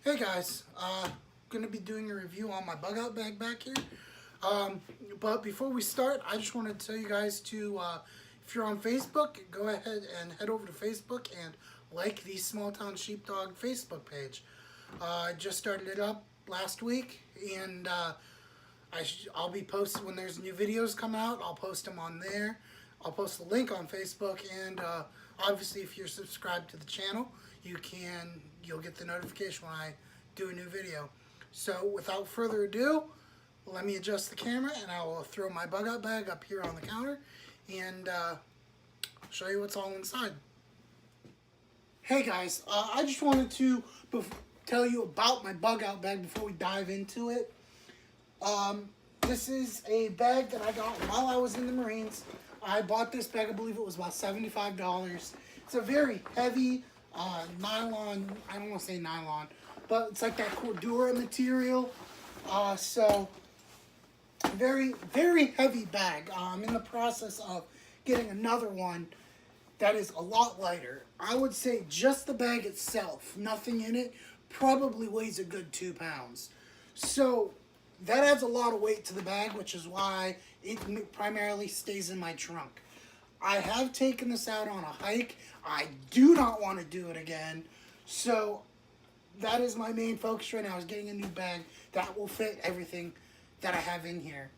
Hey guys, gonna be doing a review on my bug out bag back here. But before we start, I just want to tell you guys to, if you're on Facebook, go ahead and head over to Facebook and like the Small Town Sheepdog Facebook page. I just started it up last week, and I'll be posting when there's new videos come out. I'll post them on there. I'll post the link on Facebook, and obviously, if you're subscribed to the channel, you'll get the notification when I do a new video. So, without further ado, let me adjust the camera, and I will throw my bug out bag up here on the counter, and show you what's all inside. Hey guys, I just wanted to tell you about my bug out bag before we dive into it. This is a bag that I got while I was in the Marines. I bought this bag, I believe it was about $75. It's a very heavy nylon, I don't want to say nylon, but it's like that Cordura material. So, very, very heavy bag. I'm in the process of getting another one that is a lot lighter. I would say just the bag itself, nothing in it, probably weighs a good 2 pounds. So, that adds a lot of weight to the bag, which is why it primarily stays in my trunk. I have taken this out on a hike. I do not want to do it again. So that is my main focus right now, is getting a new bag that will fit everything that I have in here.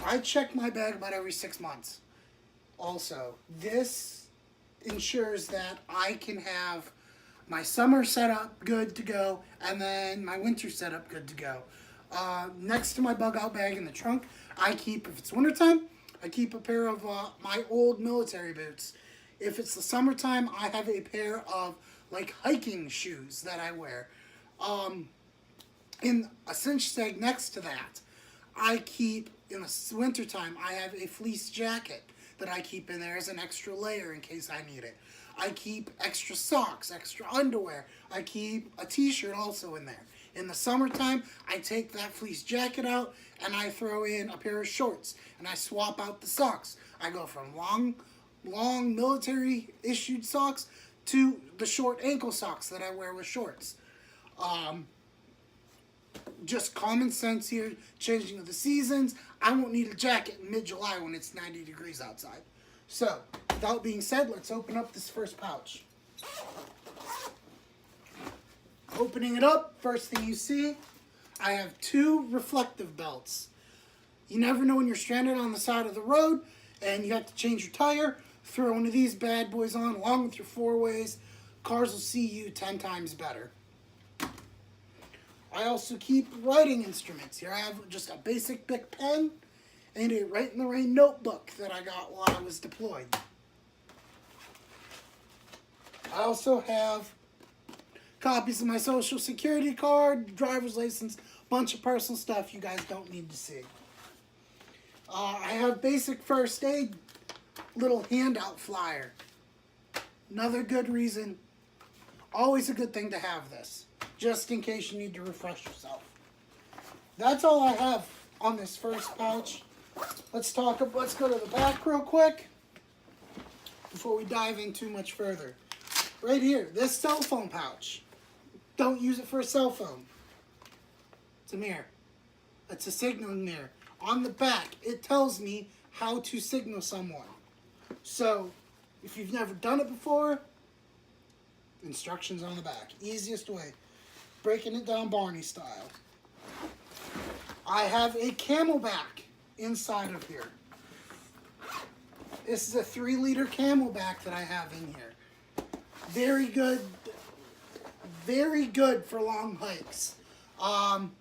I check my bag about every 6 months. Also, this ensures that I can have my summer setup good to go, and then my winter setup good to go. Next to my bug out bag in the trunk, I keep, if it's wintertime, I keep a pair of my old military boots. If it's the summertime, I have a pair of like hiking shoes that I wear. In a cinch sag next to that, I keep, in the wintertime, I have a fleece jacket that I keep in there as an extra layer in case I need it. I keep extra socks, extra underwear. I keep a t-shirt also in there. In the summertime, I take that fleece jacket out and I throw in a pair of shorts and I swap out the socks. I go from long military issued socks to the short ankle socks that I wear with shorts. Just common sense here, changing of the seasons. I won't need a jacket in mid-July when it's 90 degrees outside. So, without being said, let's open up this first pouch. Opening it up, first thing you see, I have 2 reflective belts. You never know when you're stranded on the side of the road and you have to change your tire. Throw one of these bad boys on along with your 4-ways. Cars will see you 10 times better. I also keep writing instruments. Here I have just a basic Bic pen and a Write in the Rain notebook that I got while I was deployed. I also have copies of my social security card, driver's license, bunch of personal stuff you guys don't need to see. I have basic first aid, little handout flyer. Another good reason, always a good thing to have this, just in case you need to refresh yourself. That's all I have on this first pouch. Let's go to the back real quick before we dive in too much further. Right here, this cell phone pouch. Don't use it for a cell phone. It's a mirror. It's a signaling mirror. On the back, it tells me how to signal someone. So, if you've never done it before, instructions on the back. Easiest way. Breaking it down Barney style. I have a Camelback inside of here. This is a 3-liter Camelback that I have in here. Very good for long hikes. I've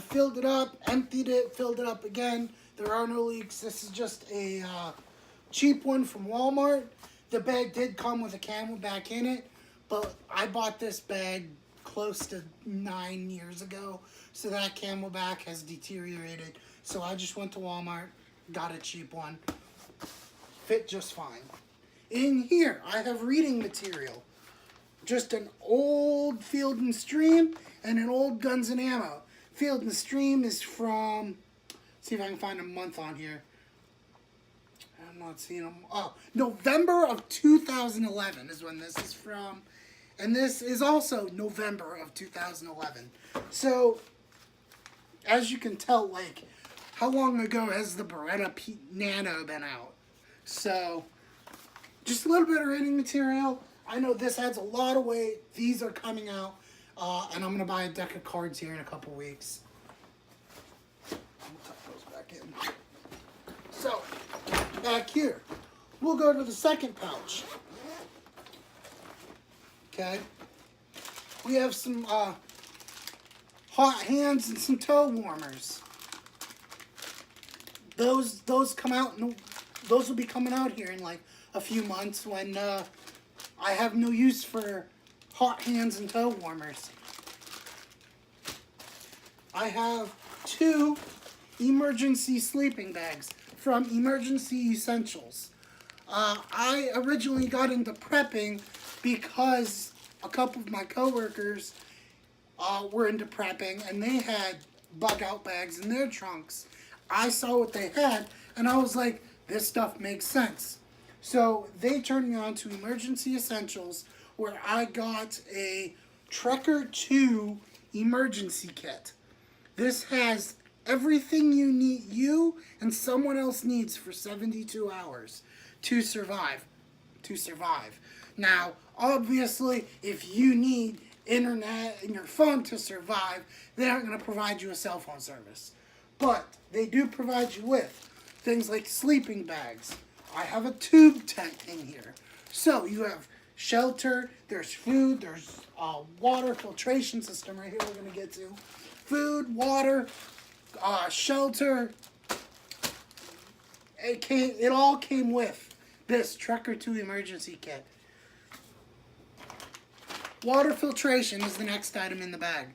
filled it up, emptied it, filled it up again. There are no leaks. This is just a cheap one from Walmart. The bag did come with a Camelback in it, but I bought this bag close to 9 years ago, so that Camelback has deteriorated. So I just went to Walmart, got a cheap one. Fit just fine. In here, I have reading material. Just an old Field & Stream and an old Guns & Ammo. Field & Stream is from, see if I can find a month on here. I'm not seeing them. Oh, November of 2011 is when this is from. And this is also November of 2011. So, as you can tell, like, how long ago has the Beretta Nano been out? So, just a little bit of rating material. I know this adds a lot of weight. These are coming out. And I'm going to buy a deck of cards here in a couple weeks. I'll tuck those back in. So, back here, we'll go to the second pouch. Okay. We have some hot hands and some toe warmers. Those come out. Those will be coming out here in like a few months when I have no use for hot hands and toe warmers. I have 2 emergency sleeping bags from Emergency Essentials. I originally got into prepping because a couple of my coworkers were into prepping and they had bug out bags in their trunks. I saw what they had and I was like, this stuff makes sense. So they turned me on to Emergency Essentials, where I got a Trekker 2 emergency kit. This has everything you and someone else needs for 72 hours to survive. Now, obviously, if you need internet and your phone to survive, they aren't going to provide you a cell phone service. But they do provide you with things like sleeping bags. I have a tube tent in here. So you have shelter, there's food, there's a water filtration system right here we're going to get to. Food, water, shelter. It all came with this Trekker 2 emergency kit. Water filtration is the next item in the bag.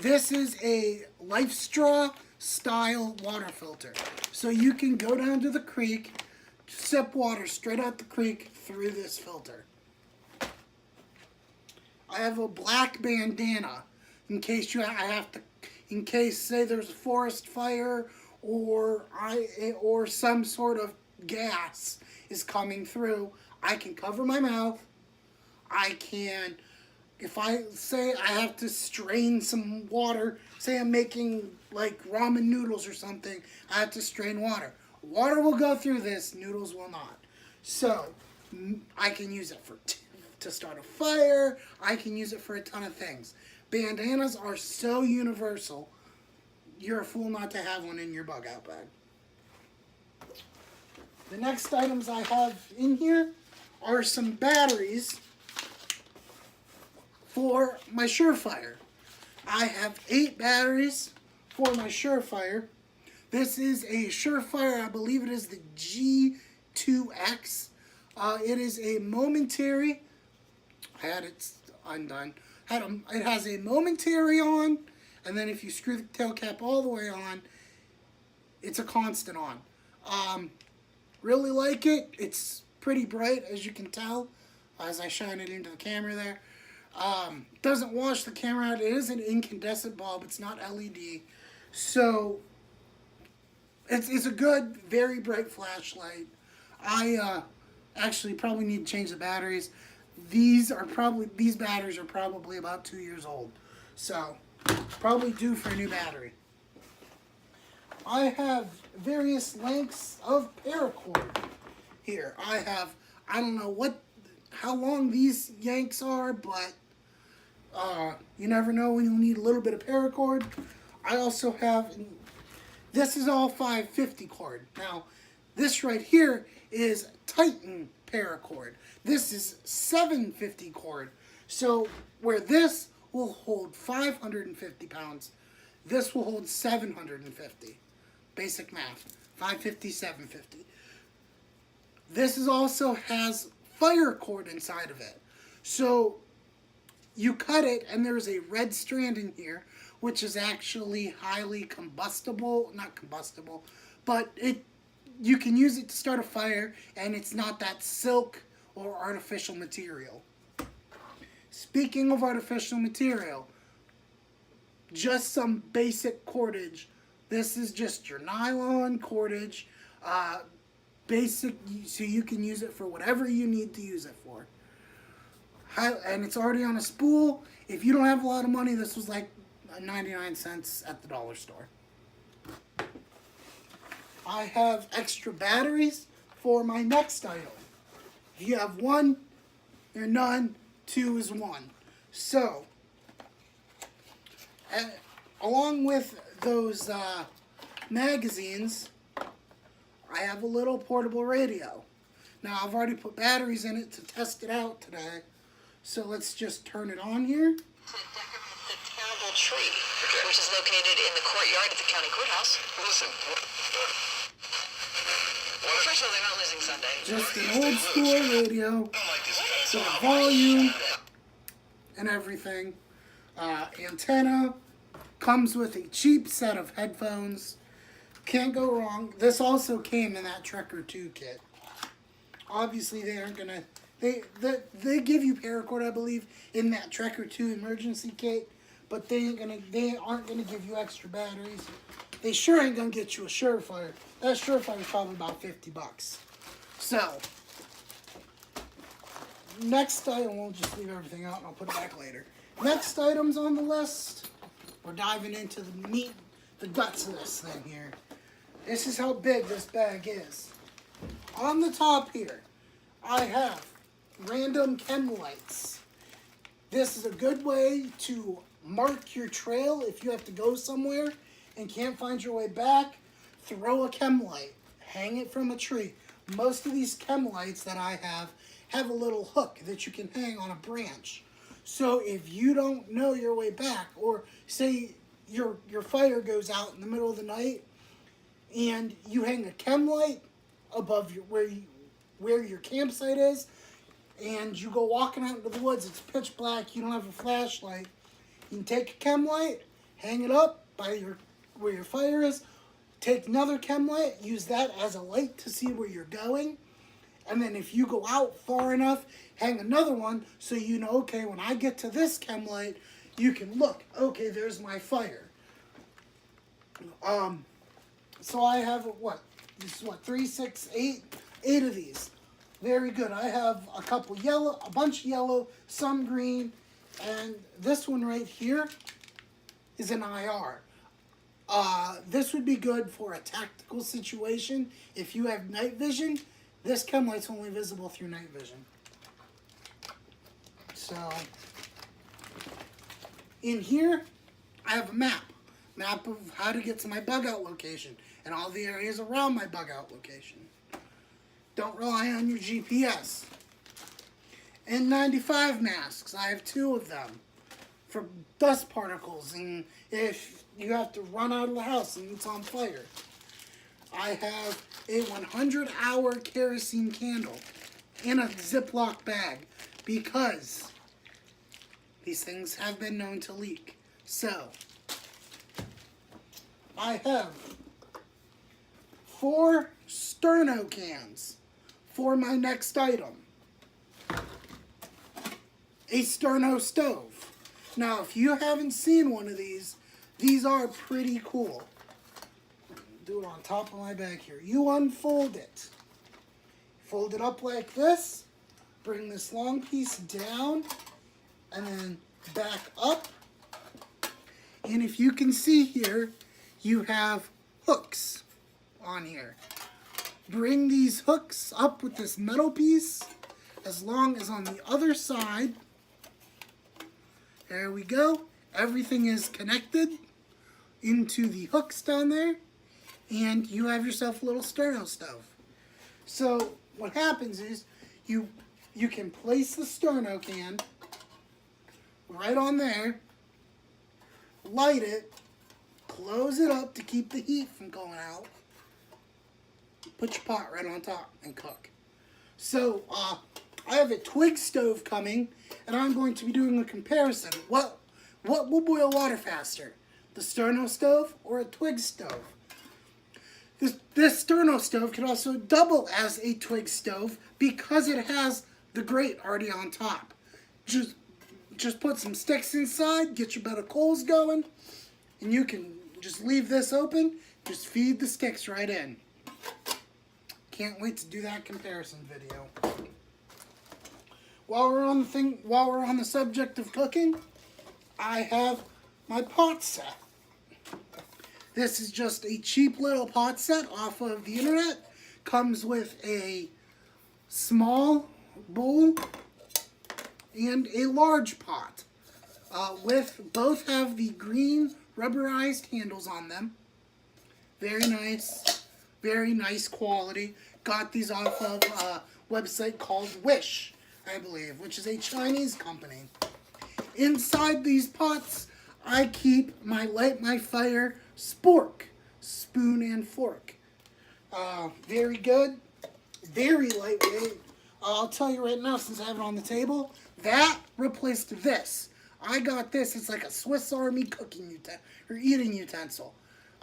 This is a LifeStraw style water filter. So you can go down to the creek, sip water straight out the creek through this filter. I have a black bandana in case say there's a forest fire or some sort of gas is coming through. I can cover my mouth. I can, if I say I have to strain some water, say I'm making like ramen noodles or something, I have to strain water. Water will go through this, noodles will not. So, I can use it to start a fire. I can use it for a ton of things. Bandanas are so universal, you're a fool not to have one in your bug out bag. The next items I have in here are some batteries for my Surefire. I have 8 batteries for my Surefire. This is a Surefire, I believe it is the G2X. It is a momentary, I had it undone. It has a momentary on, and then if you screw the tail cap all the way on, it's a constant on. Really like it. It's pretty bright, as you can tell, as I shine it into the camera there. Doesn't wash the camera out. It is an incandescent bulb. It's not LED. So, it's a good, very bright flashlight. I actually probably need to change the batteries. These batteries are probably about 2 years old. So, probably due for a new battery. I have various lengths of paracord here. I don't know how long these yanks are, but you never know when you'll need a little bit of paracord. I also have, this is all 550 cord. Now, this right here is Titan paracord. This is 750 cord. So, where this will hold 550 pounds, this will hold 750. Basic math. 550, 750. This also has fire cord inside of it. So, you cut it and there's a red strand in here, which is actually highly combustible. Not combustible, but you can use it to start a fire, and it's not that silk or artificial material. Speaking of artificial material, just some basic cordage. This is just your nylon cordage, basic, so you can use it for whatever you need to use it for. And it's already on a spool. If you don't have a lot of money, this was like 99 cents at the dollar store. I have extra batteries for my next item. If you have one, you're none. Two is one. So, along with those magazines, I have a little portable radio. Now, I've already put batteries in it to test it out today. So let's just turn it on here. To decorate the terrible tree, which is located in the courtyard at the county courthouse. Listen. First of all, they're not losing Sunday. Just an old school radio with a volume and everything. Antenna. Comes with a cheap set of headphones. Can't go wrong. This also came in that Trek or 2 kit. Obviously, they aren't gonna. They give you paracord, I believe, in that Trek or 2 emergency kit, but they aren't gonna give you extra batteries. They sure ain't gonna get you a Surefire. That Surefire is probably about $50. So, next item, we'll just leave everything out and I'll put it back later. Next items on the list, we're diving into the meat, the guts of this thing here. This is how big this bag is. On the top here, I have random chem lights. This is a good way to mark your trail if you have to go somewhere and can't find your way back. Throw a chem light, hang it from a tree. Most of these chem lights that I have a little hook that you can hang on a branch. So if you don't know your way back, or say your fire goes out in the middle of the night and you hang a chem light above where your campsite is, and you go walking out into the woods, it's pitch black, you don't have a flashlight, you can take a chem light, hang it up by where your fire is, take another chem light, use that as a light to see where you're going, and then if you go out far enough, hang another one so you know, okay, when I get to this chem light, you can look, okay, there's my fire. So I have, this is 3, 6, 8 of these. Very good. I have a couple yellow, a bunch of yellow, some green, and this one right here is an IR. This would be good for a tactical situation. If you have night vision, this chem light's only visible through night vision. So, in here, I have a map of how to get to my bug out location and all the areas around my bug out location. Don't rely on your GPS. N95 masks, I have 2 of them for dust particles and if you have to run out of the house and it's on fire. I have a 100-hour kerosene candle in a Ziploc bag because these things have been known to leak. So, I have 4 Sterno cans for my next item. A Sterno stove. Now, if you haven't seen one of these are pretty cool. Do it on top of my bag here. You unfold it. Fold it up like this. Bring this long piece down and then back up. And if you can see here, you have hooks on here. Bring these hooks up with this metal piece as long as on the other side. There we go. Everything is connected into the hooks down there. And you have yourself a little Sterno stove. So what happens is you can place the Sterno can right on there, light it, close it up to keep the heat from going out, put your pot right on top and cook. So I have a twig stove coming and I'm going to be doing a comparison. What will boil water faster? The Sterno stove or a twig stove? This Sterno stove can also double as a twig stove because it has the grate already on top. Just put some sticks inside, get your bed of coals going, and you can just leave this open, just feed the sticks right in. Can't wait to do that comparison video. while we're on the subject of cooking, I have my pot set. This is just a cheap little pot set off of the internet. Comes with a small bowl and a large pot. Both have the green rubberized handles on them. Very nice quality. Got these off of a website called Wish, I believe, which is a Chinese company. Inside these pots, I keep my Light My Fire spork, spoon and fork. Very good, very lightweight. I'll tell you right now, since I have it on the table, that replaced this. I got this. It's like a Swiss Army eating utensil.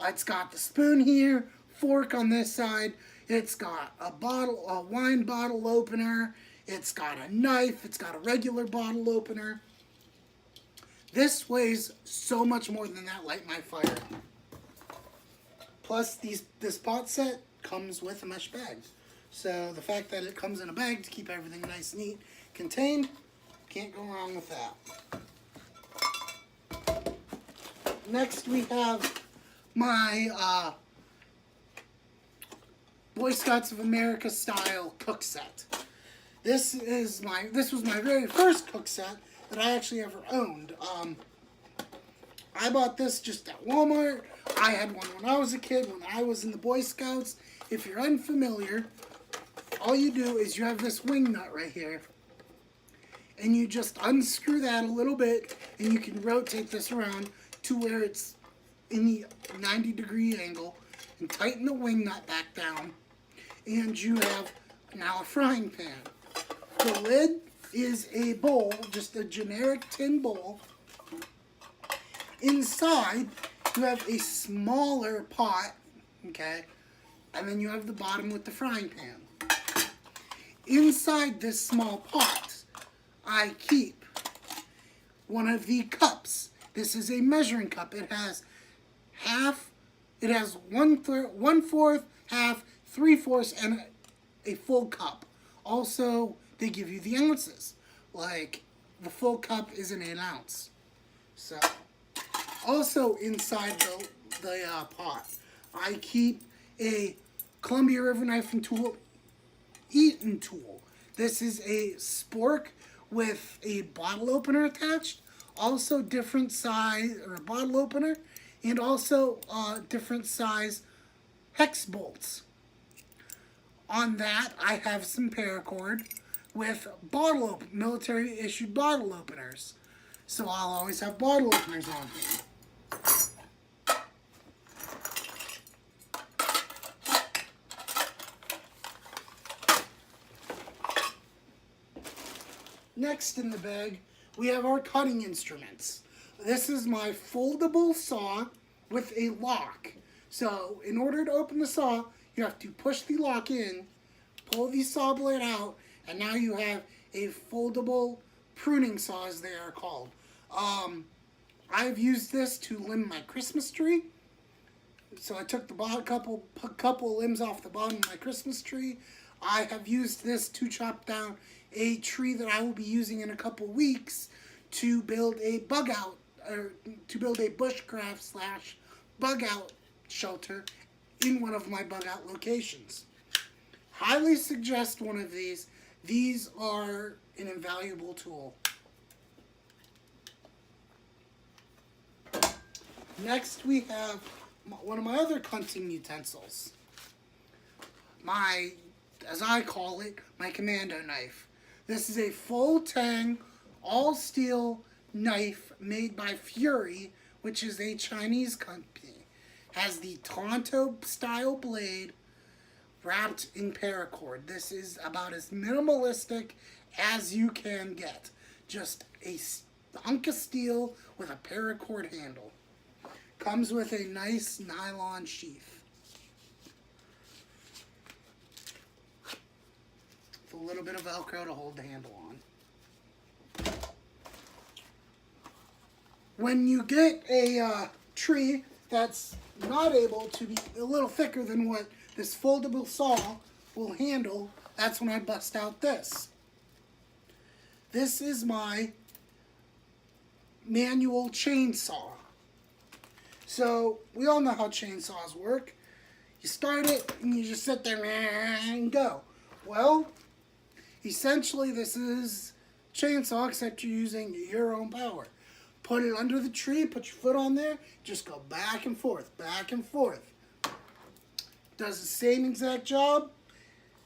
It's got the spoon here, fork on this side. It's got a wine bottle opener. It's got a knife. It's got a regular bottle opener. This weighs so much more than that Light My Fire. Plus, this pot set comes with a mesh bag. So the fact that it comes in a bag to keep everything nice, neat, contained, can't go wrong with that. Next, we have my Boy Scouts of America style cook set. This was my very first cook set that I actually ever owned. I bought this just at Walmart. I had one when I was a kid, when I was in the Boy Scouts. If you're unfamiliar, all you do is you have this wing nut right here, and you just unscrew that a little bit, and you can rotate this around to where it's in the 90-degree angle, and tighten the wing nut back down, and you have now a frying pan. The lid is a bowl, just a generic tin bowl. Inside, you have a smaller pot, okay, and then you have the bottom with the frying pan. Inside this small pot, I keep one of the cups. This is a measuring cup. It has one fourth, half, 3/4, and a full cup. Also, they give you the ounces. Like, the full cup is an 8 ounce. So, also inside the pot, I keep a Columbia River knife and tool, eating tool. This is a spork with a bottle opener attached. Also different size, or a bottle opener, and also different size hex bolts. On that, I have some paracord with military issued bottle openers. So I'll always have bottle openers on me. Next in the bag, we have our cutting instruments. This is my foldable saw with a lock. So in order to open the saw, you have to push the lock in, pull the saw blade out, and now you have a foldable pruning saw, as they are called. I've used this to limb my Christmas tree. So I took the couple limbs off the bottom of my Christmas tree. I have used this to chop down a tree that I will be using in a couple weeks to build a bushcraft / bug out shelter in one of my bug out locations. Highly suggest one of these. These are an invaluable tool. Next, we have one of my other hunting utensils. As I call it, my commando knife. This is a full tang, all steel knife made by Fury, which is a Chinese company. Has the Tonto style blade wrapped in paracord. This is about as minimalistic as you can get. Just a hunk of steel with a paracord handle. Comes with a nice nylon sheath. With a little bit of Velcro to hold the handle on. When you get a tree that's not able to be a little thicker than what this foldable saw will handle, that's when I bust out this. This is my manual chainsaw. So we all know how chainsaws work. You start it and you just sit there and go. Well, essentially this is chainsaw except you're using your own power. Put it under the tree, put your foot on there, just go back and forth, back and forth. Does the same exact job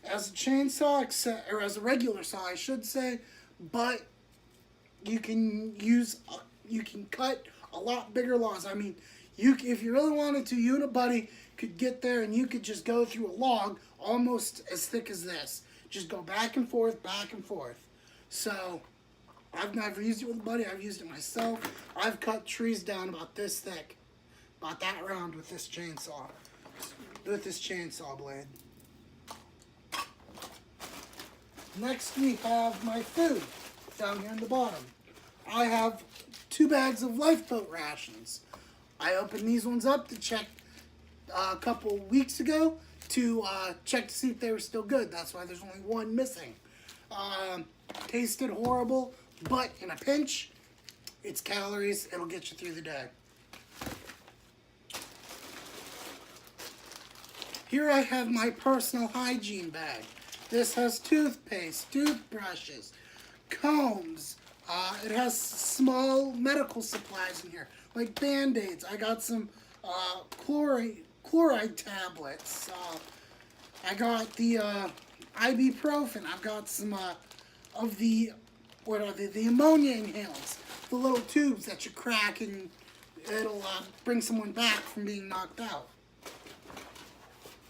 as a chainsaw, except, or as a regular saw, I should say, but you can cut a lot bigger logs. I mean, if you really wanted to, you and a buddy could get there and you could just go through a log almost as thick as this. Just go back and forth, back and forth. So, I've never used it with a buddy. I've used it myself. I've cut trees down about this thick, about that round with this chainsaw blade. Next we have my food down here in the bottom. I have 2 bags of lifeboat rations. I opened these ones up to check a couple weeks ago to check to see if they were still good. That's why there's only one missing. Tasted horrible, but in a pinch, it's calories. It'll get you through the day. Here I have my personal hygiene bag. This has toothpaste, toothbrushes, combs. It has small medical supplies in here, like Band-Aids. I got some chloride tablets. I got the ibuprofen. I've got some of the, what are they? The ammonia inhalants. The little tubes that you crack and it'll bring someone back from being knocked out.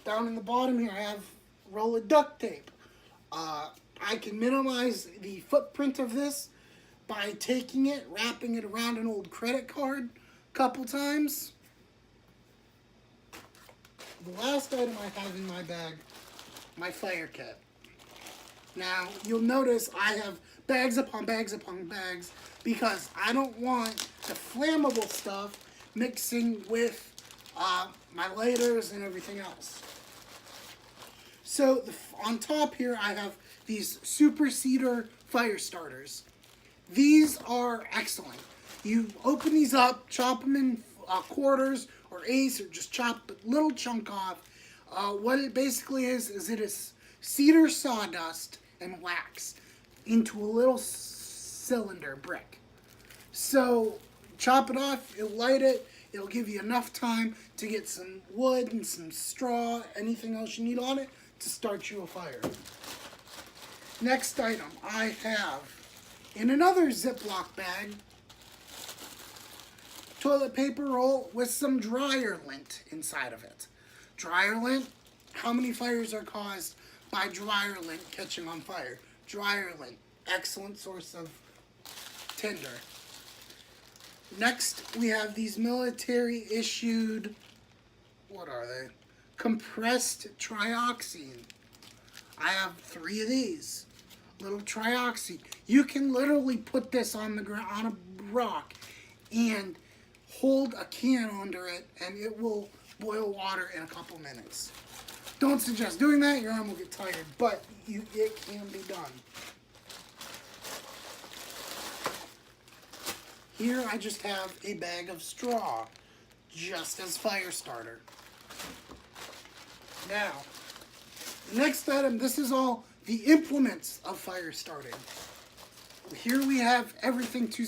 Down in the bottom here I have a roll of duct tape. I can minimize the footprint of this by taking it, wrapping it around an old credit card a couple times. The last item I have in my bag, my fire kit. Now, you'll notice I have bags upon bags upon bags because I don't want the flammable stuff mixing with my lighters and everything else. So on top here I have these Super Cedar fire starters. These are excellent. You open these up, chop them in quarters or eighths, or just chop a little chunk off. What it basically is it is cedar sawdust and wax into a little cylinder brick. So chop it off, you'll light it, it'll give you enough time to get some wood and some straw, anything else you need on it, to start you a fire. Next item I have, in another Ziploc bag, toilet paper roll with some dryer lint inside of it. Dryer lint, how many fires are caused by dryer lint catching on fire? Dryer lint, excellent source of tinder. Next, we have these military issued, what are they? Compressed trioxane. I have 3 of these. Little trioxane. You can literally put this on the ground, on a rock, and hold a can under it, and it will boil water in a couple minutes. Don't suggest doing that, your arm will get tired, but it can be done. Here I just have a bag of straw, just as fire starter. Now, the next item, this is all the implements of fire starting. Here we have everything to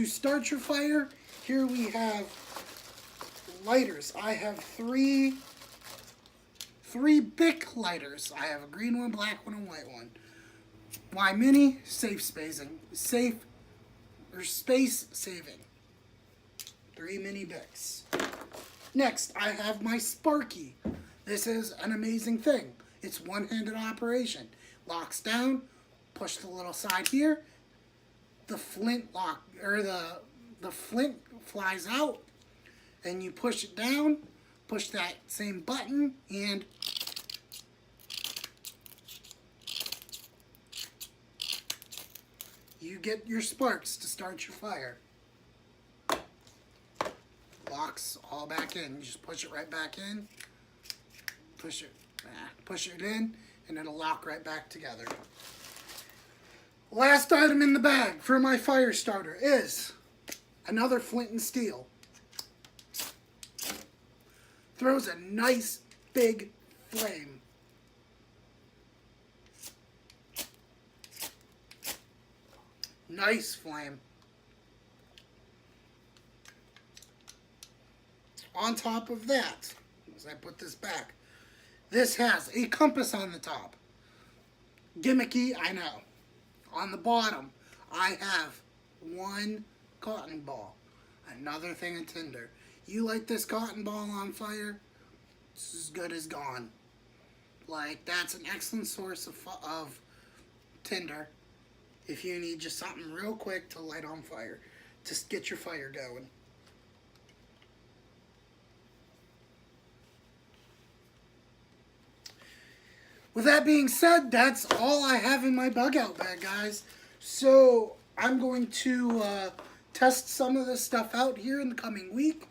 start your fire. Here we have lighters. I have three Bic lighters. I have a green one, black one, and white one. Why mini? Space saving. 3 mini Bics. Next, I have my Sparky. This is an amazing thing. It's one-handed operation. Locks down, push the little side here, the flint the flint flies out, and you push it down, push that same button, and you get your sparks to start your fire. Locks all back in. You just push it right back in, push it in, and it'll lock right back together. Last item in the bag for my fire starter is another flint and steel. Throws a nice big flame. Nice flame. On top of that, as I put this back, this has a compass on the top. Gimmicky, I know. On the bottom, I have one cotton ball. Another thing of tinder. You light this cotton ball on fire, it's as good as gone. Like, that's an excellent source of tinder if you need just something real quick to light on fire. Just get your fire going. With that being said, that's all I have in my bug out bag, guys. So I'm going to test some of this stuff out here in the coming week.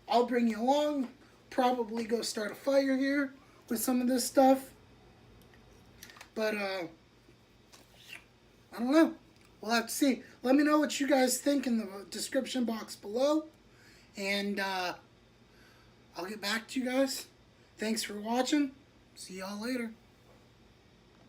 I'll bring you along. Probably go start a fire here with some of this stuff. But I don't know. We'll have to see. Let me know what you guys think in the description box below. And I'll get back to you guys. Thanks for watching. See y'all later.